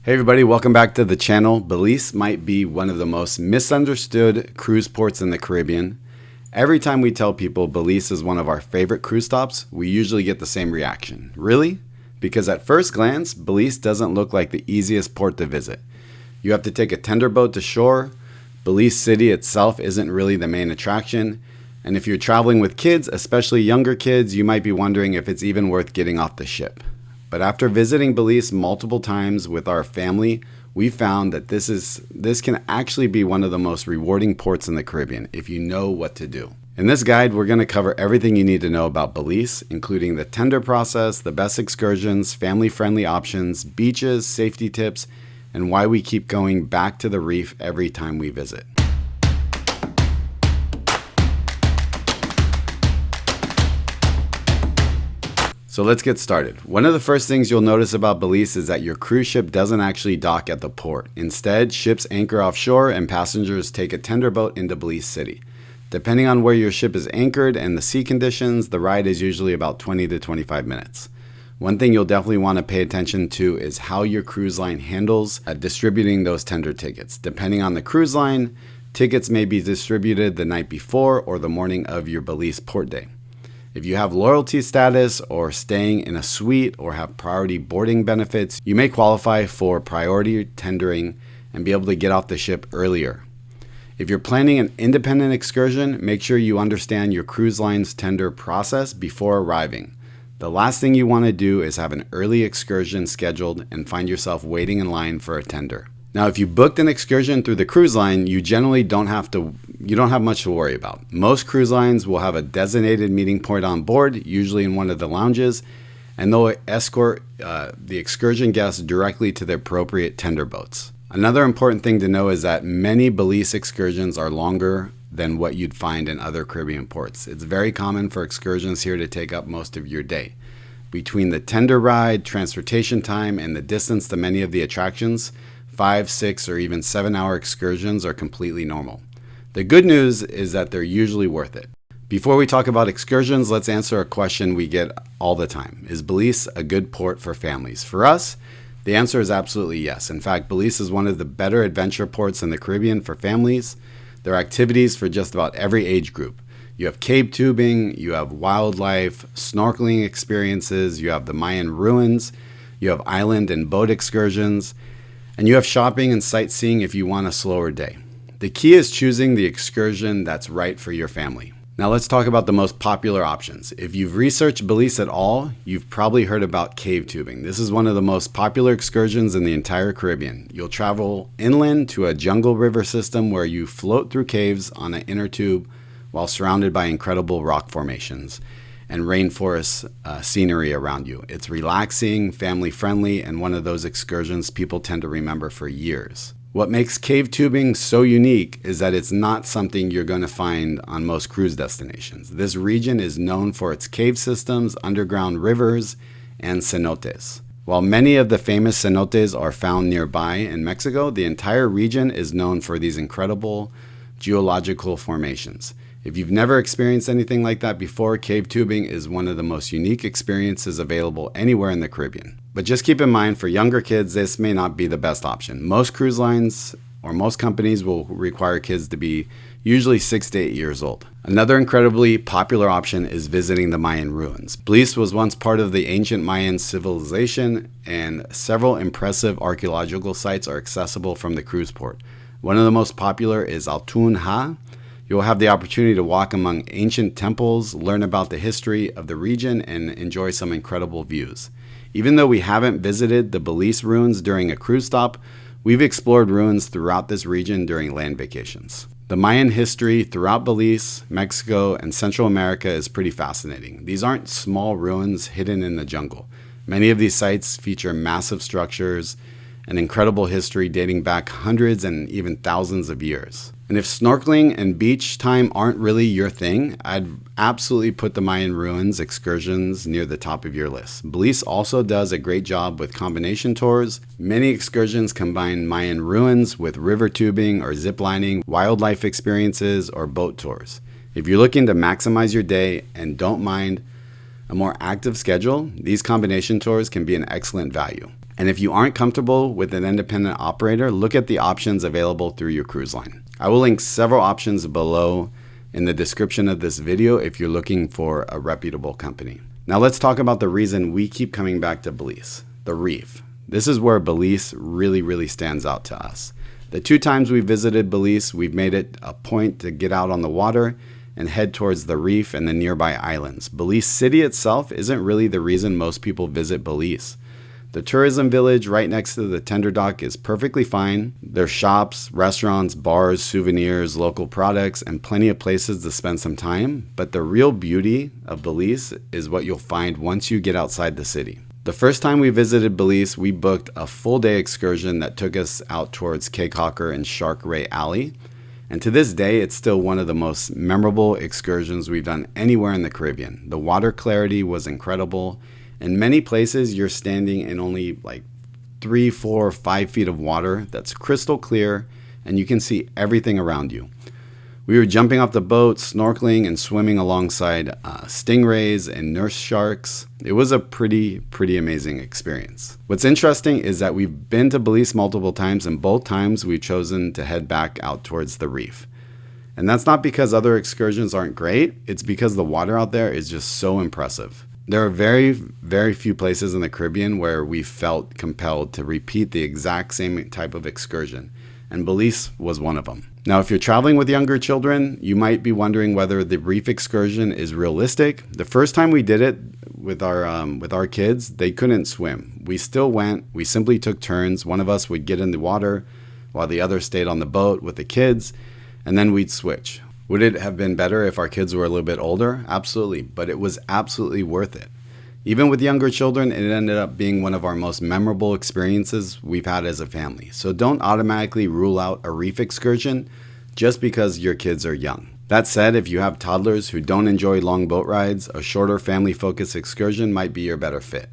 Hey everybody, welcome back to the channel. Belize might be one of the most misunderstood cruise ports in the Caribbean. Every time we tell people Belize is one of our favorite cruise stops, we usually get the same reaction. Really? Because at first glance, Belize doesn't look like the easiest port to visit. You have to take a tender boat to shore. Belize City itself isn't really the main attraction. And if you're traveling with kids, especially younger kids, you might be wondering if it's even worth getting off the ship. But after visiting Belize multiple times with our family, we found that this can actually be one of the most rewarding ports in the Caribbean if you know what to do. In this guide, we're going to cover everything you need to know about Belize, including the tender process, the best excursions, family-friendly options, beaches, safety tips, and why we keep going back to the reef every time we visit. So let's get started. One of the first things you'll notice about Belize is that your cruise ship doesn't actually dock at the port. Instead, ships anchor offshore and passengers take a tender boat into Belize City. Depending on where your ship is anchored and the sea conditions, the ride is usually about 20 to 25 minutes. One thing you'll definitely want to pay attention to is how your cruise line handles distributing those tender tickets. Depending on the cruise line, tickets may be distributed the night before or the morning of your Belize port day. If you have loyalty status or staying in a suite or have priority boarding benefits, you may qualify for priority tendering and be able to get off the ship earlier. If you're planning an independent excursion, make sure you understand your cruise line's tender process before arriving. The last thing you want to do is have an early excursion scheduled and find yourself waiting in line for a tender. Now, if you booked an excursion through the cruise line, you generally don't have much to worry about. Most cruise lines will have a designated meeting point on board, usually in one of the lounges, and they'll escort the excursion guests directly to their appropriate tender boats. Another important thing to know is that many Belize excursions are longer than what you'd find in other Caribbean ports. It's very common for excursions here to take up most of your day. Between the tender ride, transportation time, and the distance to many of the attractions, 5, 6, or even 7-hour excursions are completely normal. The good news is that they're usually worth it. Before we talk about excursions, let's answer a question we get all the time. Is Belize a good port for families? For us, the answer is absolutely yes. In fact, Belize is one of the better adventure ports in the Caribbean for families. There are activities for just about every age group. You have cave tubing, you have wildlife, snorkeling experiences, you have the Mayan Ruins, you have island and boat excursions, and you have shopping and sightseeing if you want a slower day. The key is choosing the excursion that's right for your family. Now let's talk about the most popular options. If you've researched Belize at all, you've probably heard about cave tubing. This is one of the most popular excursions in the entire Caribbean. You'll travel inland to a jungle river system where you float through caves on an inner tube while surrounded by incredible rock formations and rainforest scenery around you. It's relaxing, family-friendly, and one of those excursions people tend to remember for years. What makes cave tubing so unique is that it's not something you're going to find on most cruise destinations. This region is known for its cave systems, underground rivers, and cenotes. While many of the famous cenotes are found nearby in Mexico, the entire region is known for these incredible geological formations. If you've never experienced anything like that before, cave tubing is one of the most unique experiences available anywhere in the Caribbean. But just keep in mind, for younger kids, this may not be the best option. Most cruise lines or most companies will require kids to be usually 6 to 8 years old. Another incredibly popular option is visiting the Mayan Ruins. Belize was once part of the ancient Mayan civilization, and several impressive archaeological sites are accessible from the cruise port. One of the most popular is Altun. You'll have the opportunity to walk among ancient temples, learn about the history of the region, and enjoy some incredible views. Even though we haven't visited the Belize ruins during a cruise stop, we've explored ruins throughout this region during land vacations. The Mayan history throughout Belize, Mexico, and Central America is pretty fascinating. These aren't small ruins hidden in the jungle. Many of these sites feature massive structures and incredible history dating back hundreds and even thousands of years. And if snorkeling and beach time aren't really your thing, I'd absolutely put the Mayan Ruins excursions near the top of your list. Belize also does a great job with combination tours. Many excursions combine Mayan Ruins with river tubing or zip lining, wildlife experiences, or boat tours. If you're looking to maximize your day and don't mind a more active schedule, these combination tours can be an excellent value. And if you aren't comfortable with an independent operator, look at the options available through your cruise line. I will link several options below in the description of this video if you're looking for a reputable company. Now let's talk about the reason we keep coming back to Belize, the Reef. This is where Belize really stands out to us. The 2 times we visited Belize, we've made it a point to get out on the water and head towards the reef and the nearby islands. Belize City itself isn't really the reason most people visit Belize. The tourism village right next to the tender dock is perfectly fine. There's shops, restaurants, bars, souvenirs, local products, and plenty of places to spend some time. But the real beauty of Belize is what you'll find once you get outside the city. The first time we visited Belize, we booked a full-day excursion that took us out towards Cake Hawker and Shark Ray Alley. And to this day, it's still one of the most memorable excursions we've done anywhere in the Caribbean. The water clarity was incredible. In many places, you're standing in only like 3, 4, 5 feet of water that's crystal clear, and you can see everything around you. We were jumping off the boat, snorkeling, and swimming alongside stingrays and nurse sharks. It was a pretty amazing experience. What's interesting is that we've been to Belize multiple times, and both times we've chosen to head back out towards the reef. And that's not because other excursions aren't great, it's because the water out there is just so impressive. There are very few places in the Caribbean where we felt compelled to repeat the exact same type of excursion, and Belize was one of them. Now, if you're traveling with younger children, you might be wondering whether the Reef Excursion is realistic. The first time we did it with our kids, they couldn't swim. We still went. We simply took turns. One of us would get in the water while the other stayed on the boat with the kids, and then we'd switch. Would it have been better if our kids were a little bit older? Absolutely, but it was absolutely worth it. Even with younger children, it ended up being one of our most memorable experiences we've had as a family. So don't automatically rule out a reef excursion just because your kids are young. That said, if you have toddlers who don't enjoy long boat rides, a shorter family-focused excursion might be your better fit.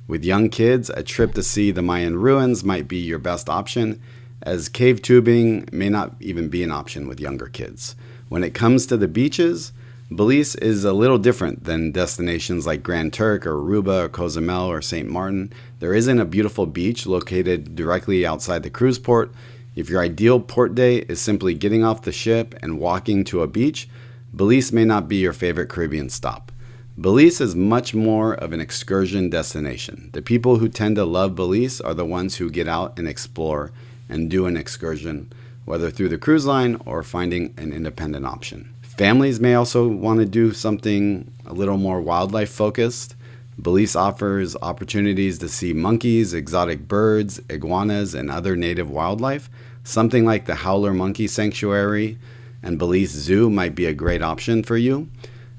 With young kids, a trip to see the Mayan Ruins might be your best option, as cave tubing may not even be an option with younger kids. When it comes to the beaches, Belize is a little different than destinations like Grand Turk or Aruba or Cozumel or St. Martin. There isn't a beautiful beach located directly outside the cruise port. If your ideal port day is simply getting off the ship and walking to a beach, Belize may not be your favorite Caribbean stop. Belize is much more of an excursion destination. The people who tend to love Belize are the ones who get out and explore and do an excursion, whether through the cruise line or finding an independent option. Families may also want to do something a little more wildlife focused. Belize offers opportunities to see monkeys, exotic birds, iguanas, and other native wildlife. Something like the Howler Monkey Sanctuary and Belize Zoo might be a great option for you,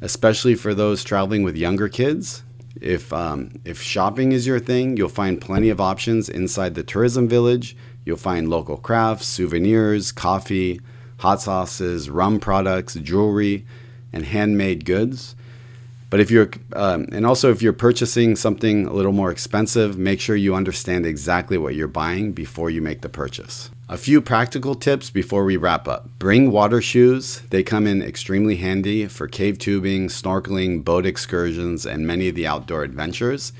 especially for those traveling with younger kids. If shopping is your thing, you'll find plenty of options inside the tourism village. You'll find local crafts, souvenirs, coffee, hot sauces, rum products, jewelry, and handmade goods. But if you're purchasing something a little more expensive, make sure you understand exactly what you're buying before you make the purchase. A few practical tips before we wrap up. Bring water shoes. They come in extremely handy for cave tubing, snorkeling, boat excursions, and many of the outdoor adventures.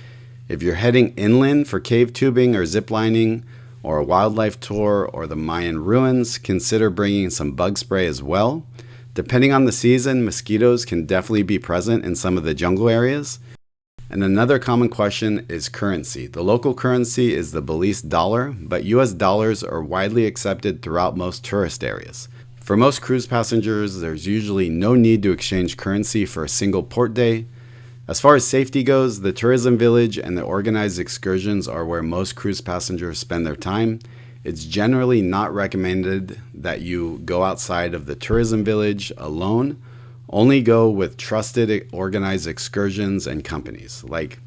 If you're heading inland for cave tubing or zip lining, or a wildlife tour, or the Mayan Ruins, consider bringing some bug spray as well. Depending on the season, mosquitoes can definitely be present in some of the jungle areas. And another common question is currency. The local currency is the Belize dollar, but US dollars are widely accepted throughout most tourist areas. For most cruise passengers, there's usually no need to exchange currency for a single port day. As far as safety goes, the tourism village and the organized excursions are where most cruise passengers spend their time. It's generally not recommended that you go outside of the tourism village alone. Only go with trusted organized excursions and companies. Like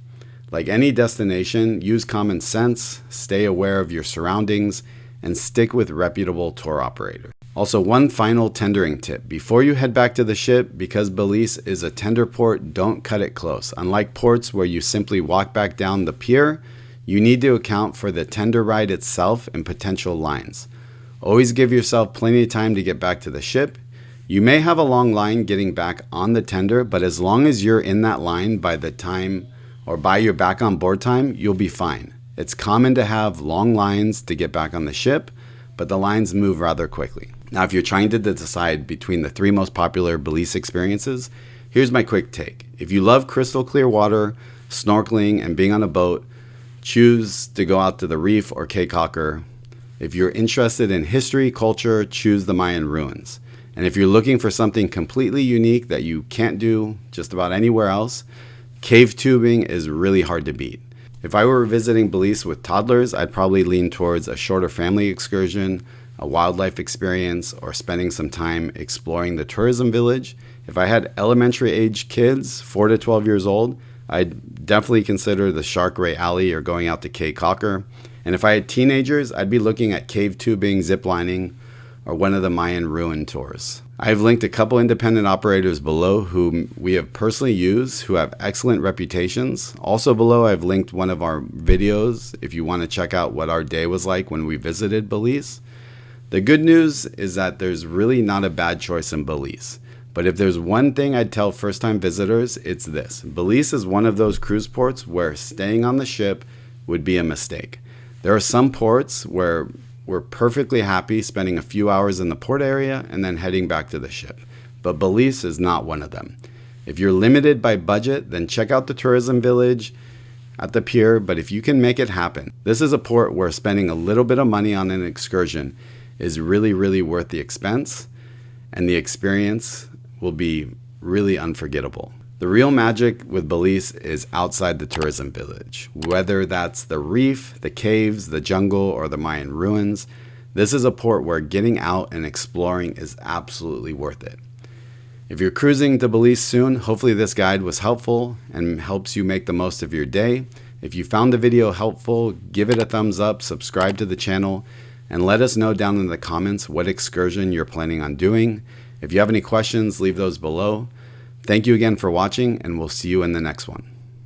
any destination, use common sense, stay aware of your surroundings, and stick with reputable tour operators. Also, one final tendering tip. Before you head back to the ship, because Belize is a tender port, don't cut it close. Unlike ports where you simply walk back down the pier, you need to account for the tender ride itself and potential lines. Always give yourself plenty of time to get back to the ship. You may have a long line getting back on the tender, but as long as you're in that line by the time or by your back on board time, you'll be fine. It's common to have long lines to get back on the ship, but the lines move rather quickly. Now, if you're trying to decide between the 3 most popular Belize experiences, here's my quick take. If you love crystal clear water, snorkeling, and being on a boat, choose to go out to the Reef or Cape Cocker. If you're interested in history, culture, choose the Mayan Ruins. And if you're looking for something completely unique that you can't do just about anywhere else, cave tubing is really hard to beat. If I were visiting Belize with toddlers, I'd probably lean towards a shorter family excursion, a wildlife experience, or spending some time exploring the tourism village. If I had elementary age kids, 4 to 12 years old, I'd definitely consider the Shark Ray Alley or going out to Cape Cocker. And if I had teenagers, I'd be looking at cave tubing, zip lining, or one of the Mayan ruin tours. I've linked a couple independent operators below whom we have personally used who have excellent reputations. Also below, I've linked one of our videos if you want to check out what our day was like when we visited Belize. The good news is that there's really not a bad choice in Belize. But if there's one thing I'd tell first-time visitors, it's this. Belize is one of those cruise ports where staying on the ship would be a mistake. There are some ports where we're perfectly happy spending a few hours in the port area and then heading back to the ship. But Belize is not one of them. If you're limited by budget, then check out the tourism village at the pier, but if you can make it happen, this is a port where spending a little bit of money on an excursion is really, really worth the expense, and the experience will be really unforgettable. The real magic with Belize is outside the tourism village. Whether that's the reef, the caves, the jungle, or the Mayan ruins, this is a port where getting out and exploring is absolutely worth it. If you're cruising to Belize soon, hopefully this guide was helpful and helps you make the most of your day. If you found the video helpful, give it a thumbs up, subscribe to the channel, and let us know down in the comments what excursion you're planning on doing. If you have any questions, leave those below. Thank you again for watching, and we'll see you in the next one.